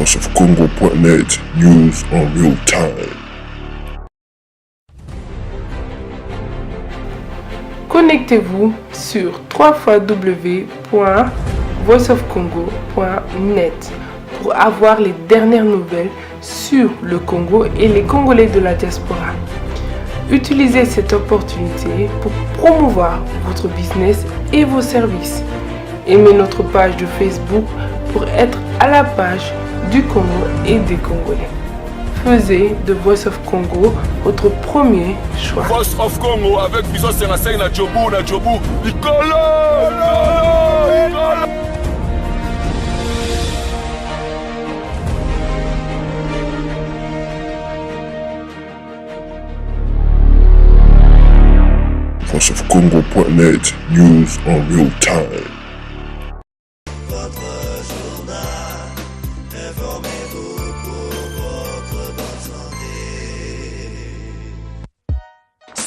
VoiceOfCongo.net, news en real time. Connectez-vous sur www.voiceofcongo.net pour avoir les dernières nouvelles sur le Congo et les Congolais de la diaspora. Utilisez cette opportunité pour promouvoir votre business et vos services. Aimez notre page de Facebook pour être à la page du Congo et des Congolais. Faisez de Voice of Congo votre premier choix. Voice of Congo avec Biso Sengasei na Jobu, Nicolas. VoiceOfCongo.net, news en real time.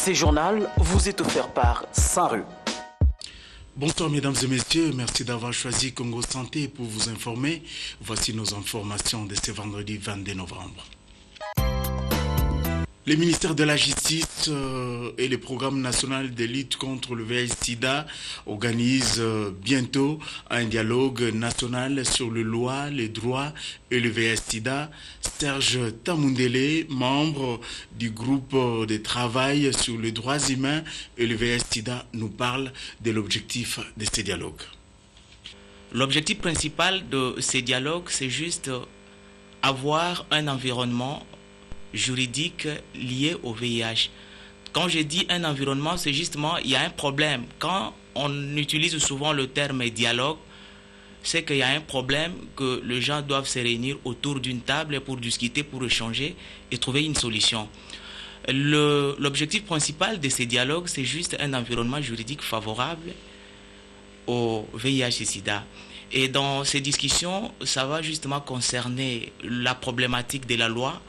Ce journal vous est offert par Saint-Rue. Bonsoir mesdames et messieurs, merci d'avoir choisi Congo Santé pour vous informer. Voici nos informations de ce vendredi 22 novembre. Le ministère de la Justice et le Programme national de lutte contre le VIH-Sida organisent bientôt un dialogue national sur les lois, les droits et le VIH-Sida. Serge Tamundele, membre du groupe de travail sur les droits humains et le VIH-Sida, nous parle de l'objectif de ce dialogue. L'objectif principal de ces dialogues, c'est juste avoir un environnement juridique lié au VIH. Quand je dis un environnement, c'est justement, il y a un problème. Quand on utilise souvent le terme dialogue, c'est qu'il y a un problème, que les gens doivent se réunir autour d'une table pour discuter, pour échanger et trouver une solution. L'objectif principal de ces dialogues, c'est juste un environnement juridique favorable au VIH et SIDA. Et dans ces discussions, ça va justement concerner la problématique de la loi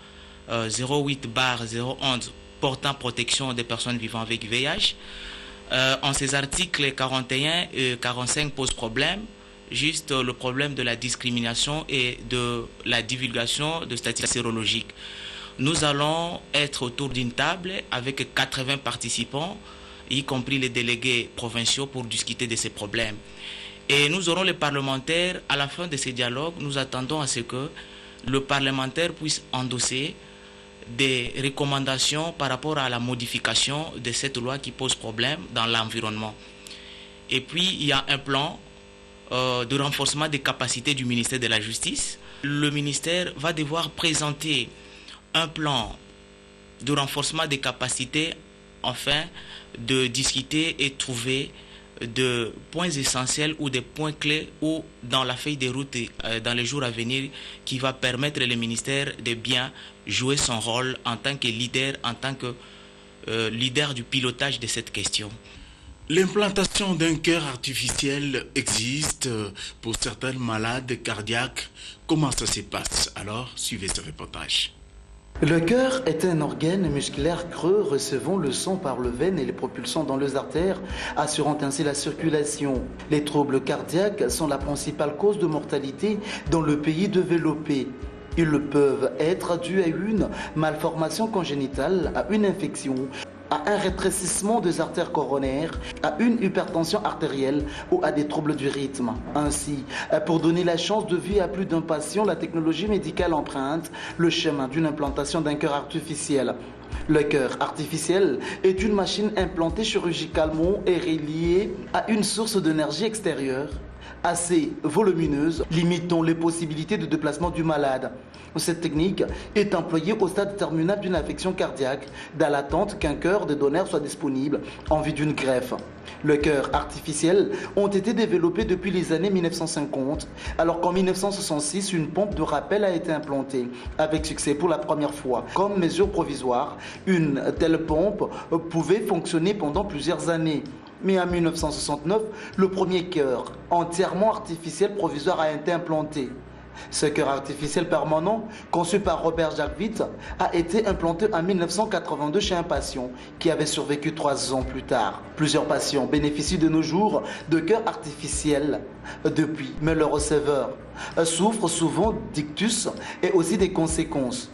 08/011 portant protection des personnes vivant avec VIH. En ces articles 41 et 45 posent problème, juste le problème de la discrimination et de la divulgation de statistiques sérologiques. Nous allons être autour d'une table avec 80 participants, y compris les délégués provinciaux, pour discuter de ces problèmes. Et nous aurons les parlementaires. À la fin de ces dialogues, nous attendons à ce que le parlementaire puisse endosser des recommandations par rapport à la modification de cette loi qui pose problème dans l'environnement. Et puis, il y a un plan de renforcement des capacités du ministère de la Justice. Le ministère va devoir présenter un plan de renforcement des capacités afin de discuter et trouver de points essentiels ou des points clés ou dans la feuille de route dans les jours à venir qui va permettre le ministère de bien jouer son rôle en tant que leader du pilotage de cette question. L'implantation d'un cœur artificiel existe pour certains malades cardiaques. Comment ça se passe? Alors, suivez ce reportage. Le cœur est un organe musculaire creux recevant le sang par les veines et les propulsant dans les artères, assurant ainsi la circulation. Les troubles cardiaques sont la principale cause de mortalité dans le pays développé. Ils peuvent être dus à une malformation congénitale, à une infection, à un rétrécissement des artères coronaires, à une hypertension artérielle ou à des troubles du rythme. Ainsi, pour donner la chance de vie à plus d'un patient, la technologie médicale emprunte le chemin d'une implantation d'un cœur artificiel. Le cœur artificiel est une machine implantée chirurgicalement et reliée à une source d'énergie extérieure assez volumineuse, limitant les possibilités de déplacement du malade. Cette technique est employée au stade terminal d'une affection cardiaque, dans l'attente qu'un cœur de donneur soit disponible en vue d'une greffe. Les cœurs artificiels ont été développés depuis les années 1950, alors qu'en 1966, une pompe de rappel a été implantée, avec succès pour la première fois. Comme mesure provisoire, une telle pompe pouvait fonctionner pendant plusieurs années. Mais en 1969, le premier cœur entièrement artificiel provisoire a été implanté. Ce cœur artificiel permanent, conçu par Robert Jacques Witt, a été implanté en 1982 chez un patient qui avait survécu 3 ans plus tard. Plusieurs patients bénéficient de nos jours de cœurs artificiels depuis, mais le receveur souffre souvent d'ictus et aussi des conséquences.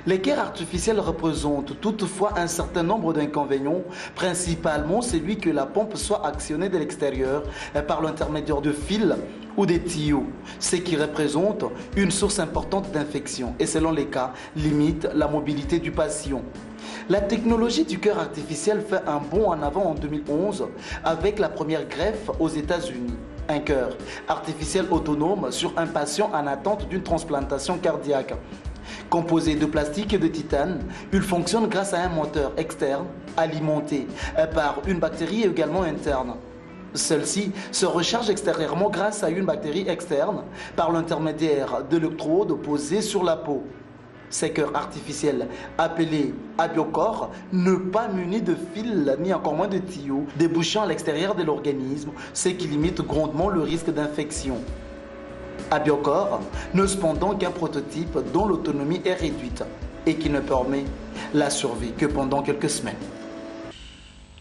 Les cœurs artificiels représentent toutefois un certain nombre d'inconvénients, principalement celui que la pompe soit actionnée de l'extérieur par l'intermédiaire de fils ou des tuyaux, ce qui représente une source importante d'infection et selon les cas, limite la mobilité du patient. La technologie du cœur artificiel fait un bond en avant en 2011 avec la première greffe aux États-Unis. Un cœur artificiel autonome sur un patient en attente d'une transplantation cardiaque. Composé de plastique et de titane, il fonctionne grâce à un moteur externe alimenté par une bactérie également interne. Celle-ci se recharge extérieurement grâce à une bactérie externe par l'intermédiaire d'électrodes posées sur la peau. Ces cœurs artificiels appelés abiocorps ne pas munis de fils ni encore moins de tuyaux débouchant à l'extérieur de l'organisme, ce qui limite grandement le risque d'infection. Abiocorps n'est cependant qu'un prototype dont l'autonomie est réduite et qui ne permet la survie que pendant quelques semaines.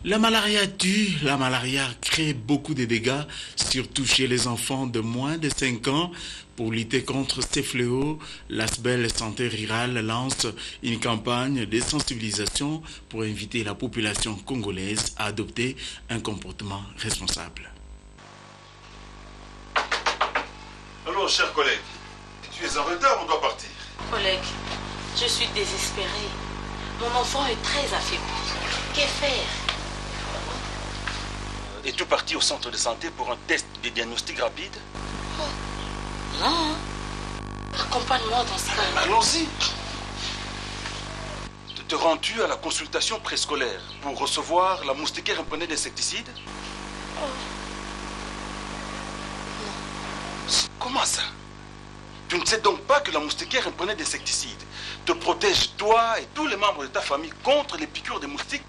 La malaria tue, la malaria crée beaucoup de dégâts, surtout chez les enfants de moins de 5 ans. Pour lutter contre ces fléaux, l'ASBEL Santé Rurale lance une campagne de sensibilisation pour inviter la population congolaise à adopter un comportement responsable. Alors, chers collègues, tu es en retard, on doit partir. Collègue, je suis désespérée. Mon enfant est très affaibli. Que faire? Es-tu parti au centre de santé pour un test de diagnostic rapide? Non. Accompagne-moi dans ce cas. Allons-y. Te rends-tu à la consultation préscolaire pour recevoir la moustiquaire imprégnée d'insecticides? Comment ça? Tu ne sais donc pas que la moustiquaire imprégnée d'insecticides te protège toi et tous les membres de ta famille contre les piqûres des moustiques?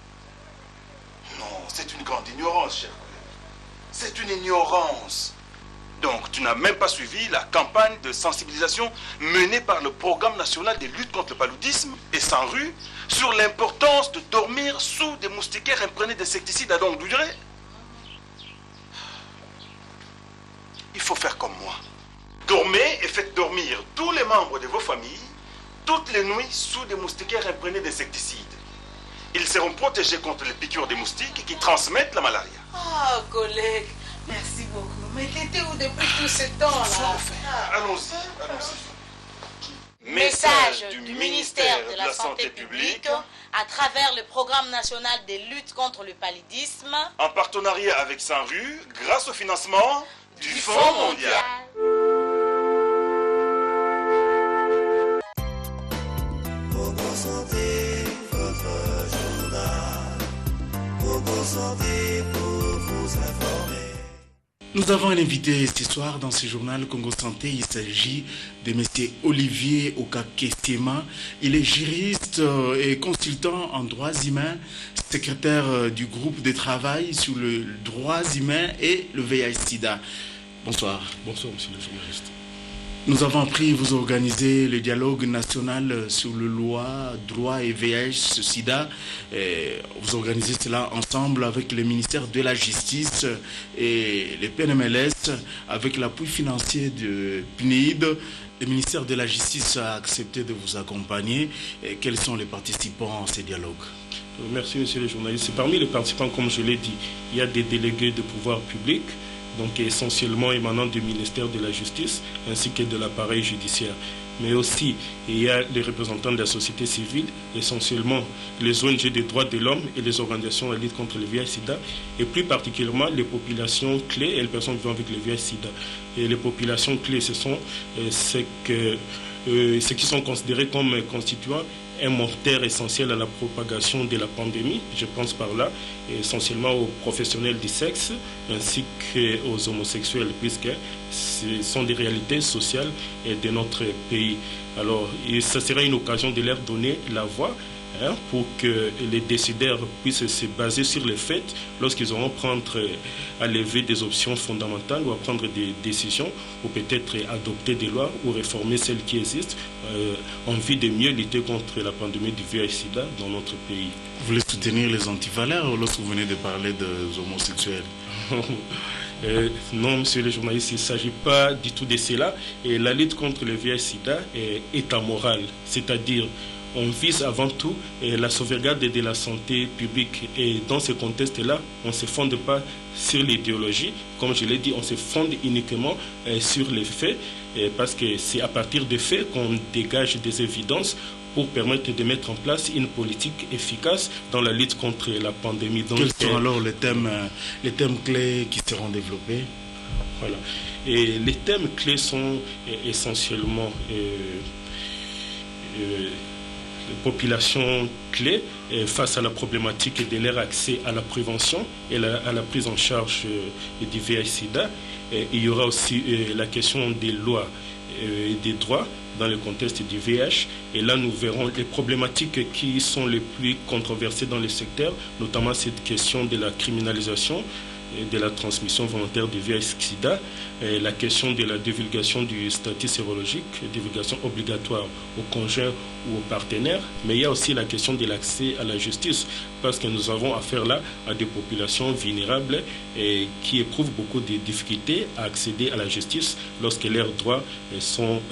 Non, c'est une grande ignorance, cher collègue. C'est une ignorance. Donc, tu n'as même pas suivi la campagne de sensibilisation menée par le Programme national de lutte contre le paludisme et sans rue sur l'importance de dormir sous des moustiquaires imprégnés d'insecticides à longue durée? Il faut faire comme moi. Dormez et faites dormir tous les membres de vos familles toutes les nuits sous des moustiquaires imprégnés d'insecticides. Ils seront protégés contre les piqûres des moustiques qui transmettent la malaria. Ah, collègue, merci beaucoup. Mais t'étais où depuis tout ce temps-là? Allons-y, allons-y. Message du ministère de la Santé publique à travers le Programme national de lutte contre le paludisme en partenariat avec Sanru grâce au financement du Fonds mondial. Santé, votre journal. Santé pour vous informer. Nous avons un invité ce soir dans ce journal Congo Santé. Il s'agit de M. Olivier Okakesema. Il est juriste et consultant en droits humains, secrétaire du groupe de travail sur le droits humains et le VIH-Sida. Bonsoir. Bonsoir, monsieur le journaliste. Nous avons appris vous organiser le dialogue national sur le loi, droit et VIH-Sida. Vous organisez cela ensemble avec le ministère de la Justice et le PNMLS avec l'appui financier de PNID. Le ministère de la Justice a accepté de vous accompagner. Et quels sont les participants à ce dialogue? Merci, monsieur le journaliste. Parmi les participants, comme je l'ai dit, il y a des délégués de pouvoir public, donc essentiellement émanant du ministère de la Justice ainsi que de l'appareil judiciaire. Mais aussi, il y a les représentants de la société civile, essentiellement les ONG des droits de l'homme et les organisations de lutte contre le VIH-Sida, et plus particulièrement les populations clés et les personnes vivant avec le VIH-Sida. Et les populations clés, ce sont ceux qui sont considérés comme constituant un moteur essentiel à la propagation de la pandémie. Je pense par là essentiellement aux professionnels du sexe ainsi qu'aux homosexuels, puisque ce sont des réalités sociales de notre pays. Alors, ça sera une occasion de leur donner la voix pour que les décideurs puissent se baser sur les faits lorsqu'ils auront à lever des options fondamentales ou à prendre des décisions ou peut-être adopter des lois ou réformer celles qui existent en vue de mieux lutter contre la pandémie du VIH-Sida dans notre pays. Vous voulez soutenir les antivaleurs lorsque vous venez de parler des homosexuels? Non, monsieur le journaliste, il ne s'agit pas du tout de cela. Et la lutte contre le VIH-Sida est amorale, c'est-à-dire on vise avant tout la sauvegarde de la santé publique. Et dans ce contexte-là, on ne se fonde pas sur l'idéologie. Comme je l'ai dit, on se fonde uniquement sur les faits, parce que c'est à partir des faits qu'on dégage des évidences pour permettre de mettre en place une politique efficace dans la lutte contre la pandémie. Donc, quels sont alors les thèmes clés qui seront développés? Voilà. Et les thèmes clés sont essentiellement les populations clés face à la problématique de leur accès à la prévention et à la prise en charge du VIH-Sida. Il y aura aussi la question des lois et des droits dans le contexte du VIH. Et là, nous verrons les problématiques qui sont les plus controversées dans le secteur, notamment cette question de la criminalisation de la transmission volontaire du VIH-Sida, la question de la divulgation du statut sérologique, divulgation obligatoire aux conjoints ou aux partenaires, mais il y a aussi la question de l'accès à la justice, parce que nous avons affaire là à des populations vulnérables qui éprouvent beaucoup de difficultés à accéder à la justice lorsque leurs droits sont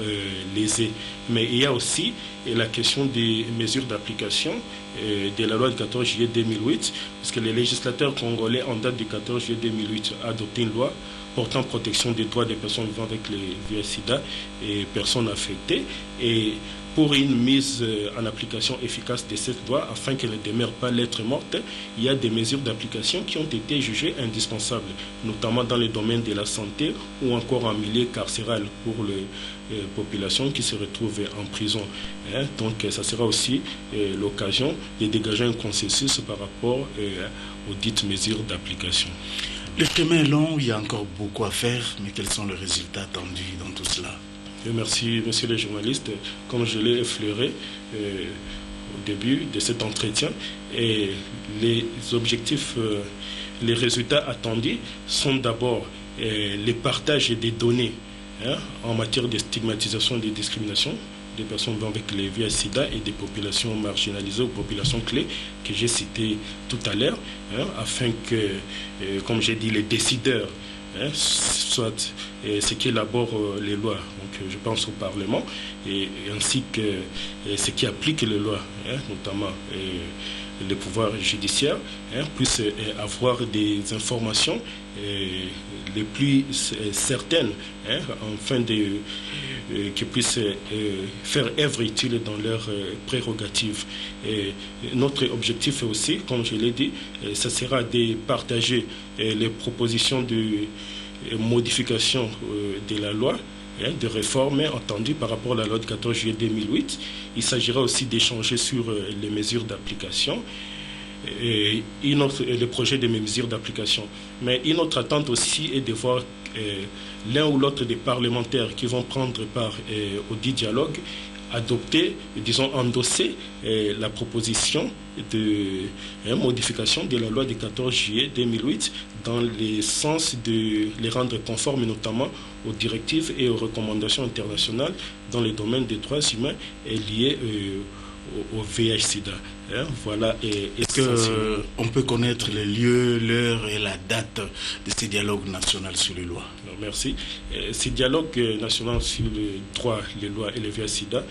lésés. Mais il y a aussi la question des mesures d'application de la loi du 14 juillet 2008, parce que les législateurs congolais, en date du 14 juillet 2008, ont adopté une loi portant protection des droits des personnes vivant avec le VIH-Sida et personnes affectées. Et pour une mise en application efficace de cette loi, afin qu'elle ne demeure pas lettre morte, il y a des mesures d'application qui ont été jugées indispensables, notamment dans le domaine de la santé ou encore en milieu carcéral pour les populations qui se retrouvent en prison. Donc ça sera aussi l'occasion de dégager un consensus par rapport aux dites mesures d'application. Le chemin est long, il y a encore beaucoup à faire, mais quels sont les résultats attendus dans tout cela? Merci, monsieur le journaliste. Comme je l'ai effleuré au début de cet entretien, et les objectifs, les résultats attendus sont d'abord le partage des données en matière de stigmatisation et de discrimination des personnes vivant avec le VIH-Sida et des populations marginalisées ou populations clés que j'ai citées tout à l'heure, afin que, comme j'ai dit, les décideurs soit ce qui élabore les lois, donc je pense au Parlement, et ainsi que ce qui applique les lois, notamment le pouvoir judiciaire, puissent avoir des informations les plus certaines, afin qu'ils puissent faire œuvre utile dans leurs prérogatives. Et notre objectif aussi, comme je l'ai dit, ce sera de partager les propositions de modification de la loi, de réformes entendues par rapport à la loi du 14 juillet 2008. Il s'agira aussi d'échanger sur les mesures d'application et le projet de mesures d'application. Mais une autre attente aussi est de voir l'un ou l'autre des parlementaires qui vont prendre part au dit dialogue adopter, disons endosser la proposition de modification de la loi du 14 juillet 2008 dans le sens de les rendre conformes notamment aux directives et aux recommandations internationales dans le domaine des droits humains liés au VIH-Sida. Voilà. Est-ce qu'on peut connaître les lieux, l'heure et la date de ce dialogue national sur les lois? Merci. Ce dialogue national sur les droits, les lois et le VIH-Sida,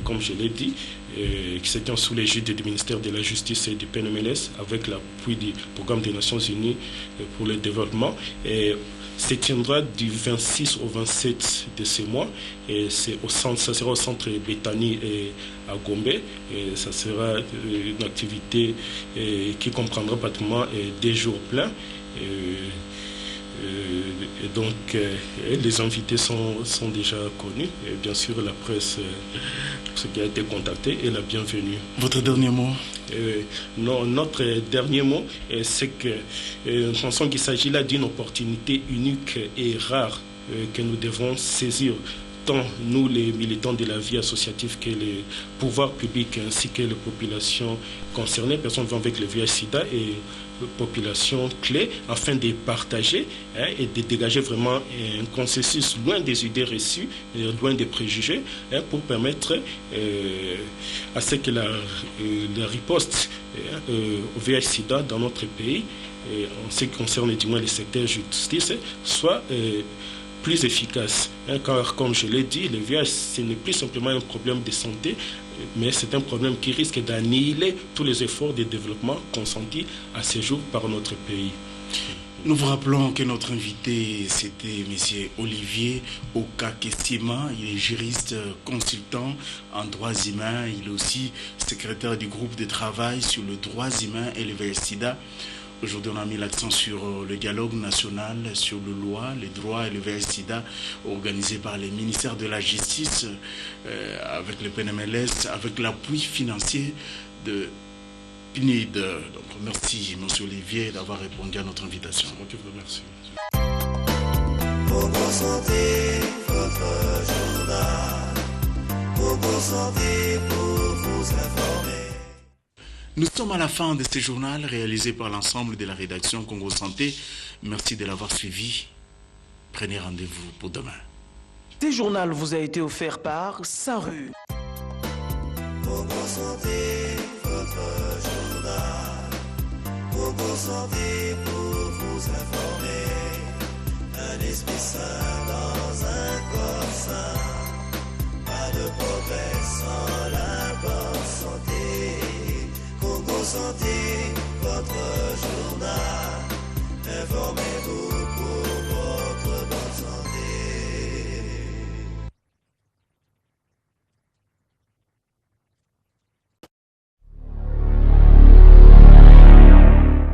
comme je l'ai dit, qui se tient sous l'égide du ministère de la Justice et du PNMLS avec l'appui du Programme des Nations Unies pour le développement, se tiendra du 26 au 27 de ce mois. Et ça sera au centre Bethany à Gombe. Et ça sera une activité qui comprendra pratiquement des jours pleins. Et donc, les invités sont déjà connus. Et bien sûr, la presse, ce qui a été contacté, est la bienvenue. Votre dernier mot? Notre dernier mot, c'est que nous pensons qu'il s'agit là d'une opportunité unique et rare que nous devons saisir tant nous les militants de la vie associative que les pouvoirs publics ainsi que les populations concernées, personnes vivant avec le VIH-Sida et population clé, afin de partager et de dégager vraiment un consensus loin des idées reçues, loin des préjugés, pour permettre à ce que la riposte au VIH-Sida dans notre pays, en ce qui concerne du moins le secteur justice, soit plus efficace. Car comme je l'ai dit, le VIH, ce n'est plus simplement un problème de santé, mais c'est un problème qui risque d'annihiler tous les efforts de développement consentis à ce jour par notre pays. Nous vous rappelons que notre invité, c'était M. Olivier Okakesima. Il est juriste consultant en droits humains. Il est aussi secrétaire du groupe de travail sur les droits humains et le VIH-Sida. Aujourd'hui, on a mis l'accent sur le dialogue national, sur le loi, les droits et le VIH-Sida, organisé par les ministères de la Justice, avec le PNMLS, avec l'appui financier de PNID. Donc, merci, M. Olivier, d'avoir répondu à notre invitation. C'est moi qui vous remercie. Congo Santé, votre journal. Congo Santé pour vous informer. Nous sommes à la fin de ce journal réalisé par l'ensemble de la rédaction Congo Santé. Merci de l'avoir suivi. Prenez rendez-vous pour demain. Ce journal vous a été offert par Saru. Congo Santé, votre journal. Congo Santé pour vous informer. Un esprit sain dans un corps sain. Pas de progrès sans la bonne santé. Congo Santé, votre journal. Informez-vous pour votre bonne santé.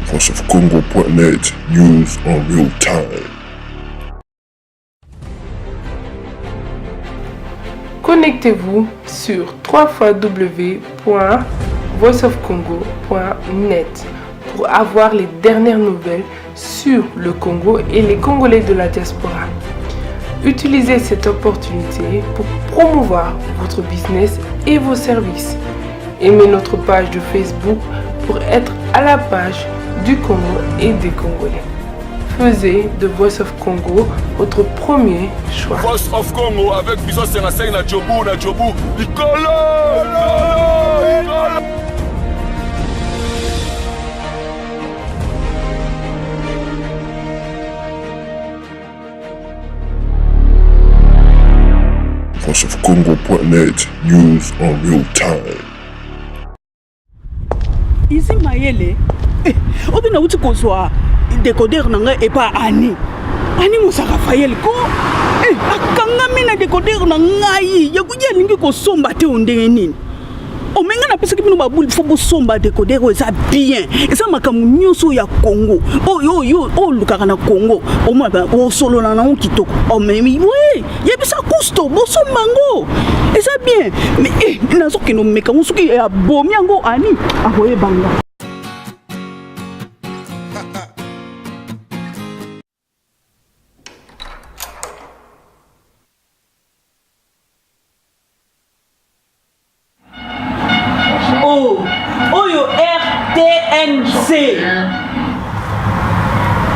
VoiceOfCongo.net, news en real time. Connectez-vous sur www.voiceofcongo.net pour avoir les dernières nouvelles sur le Congo et les Congolais de la diaspora. Utilisez cette opportunité pour promouvoir votre business et vos services. Aimez notre page de Facebook pour être à la page du Congo et des Congolais. Faisez de Voice of Congo votre premier choix. Voice of Congo avec Biso Sengaseng na Djobu, Nicolo! VoiceOfCongo.net, news en real time. Ici Mayele, on a dit qu'on soit décodeur et pas Annie. Annie Moussa Raphaël, ko akanga mina décodeur nangai, yakuya lingi ko somba te ondeni. O menga na pesa kibino babuli fo bo somba décodeur o ça bien. Et ça makamu nyoso ya Congo. Oh lukaka na Congo. O ma ba o solo na on kitoko. O memi oui, yebisa kusto bo sombango. Et ça bien. Mais nazo kino meka musuki ya bomi yango Ani ahoye banga.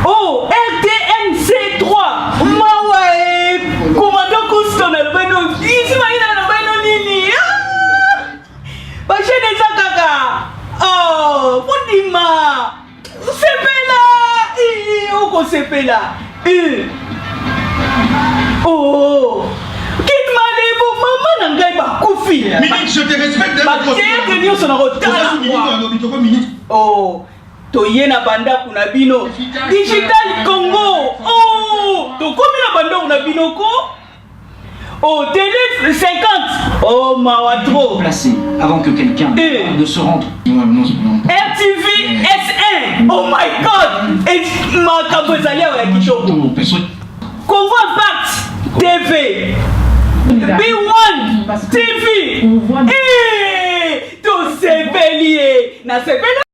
Oh, RTNC 3 Mawae Commandant Cousteau na lobeno Ici maina na lobeno nini Bachene Zakaka Oh, Fondima Sepela Oko Sepela Oh Kidmalebo Maman nangai bakufi Minute, je te respecte Oh Toye na banda kuna bino Digital Congo Oh Tokomi na banda kuna bino ko Oh télé 50 Oh mawatro placé avant que quelqu'un ne se rende RTV S1 Oh my god Et ma kabozali wa kitoko Congo Impact TV B1 TV Eh To sepelier na sepelier